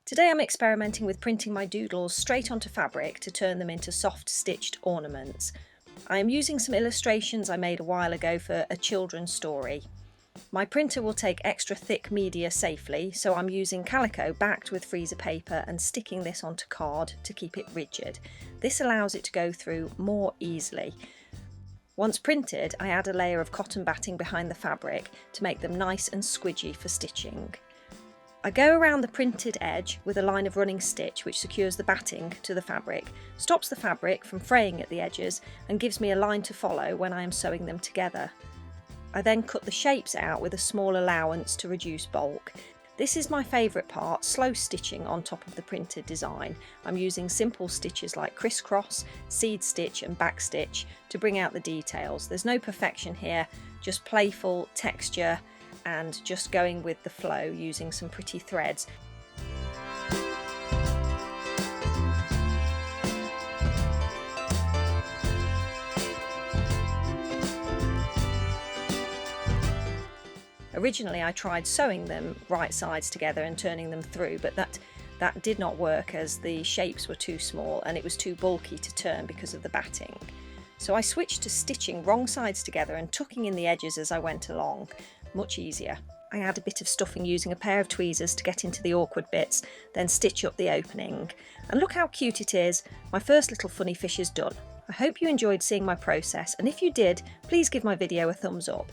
Today I'm experimenting with printing my doodles straight onto fabric to turn them into soft stitched ornaments. I am using some illustrations I made a while ago for a children's story. My printer will take extra thick media safely, so I'm using Calico backed with freezer paper and sticking this onto card to keep it rigid. This allows it to go through more easily. Once printed, I add a layer of cotton batting behind the fabric to make them nice and squidgy for stitching. I go around the printed edge with a line of running stitch which secures the batting to the fabric, stops the fabric from fraying at the edges and gives me a line to follow when I am sewing them together. I then cut the shapes out with a small allowance to reduce bulk. This is my favourite part, slow stitching on top of the printed design. I'm using simple stitches like criss-cross, seed stitch and backstitch to bring out the details. There's no perfection here, just playful texture and just going with the flow using some pretty threads. Originally I tried sewing them right sides together and turning them through, but that did not work as the shapes were too small and it was too bulky to turn because of the batting. So I switched to stitching wrong sides together and tucking in the edges as I went along. Much easier. I add a bit of stuffing using a pair of tweezers to get into the awkward bits, then stitch up the opening. And look how cute it is! My first little funny fish is done. I hope you enjoyed seeing my process, and if you did, please give my video a thumbs up.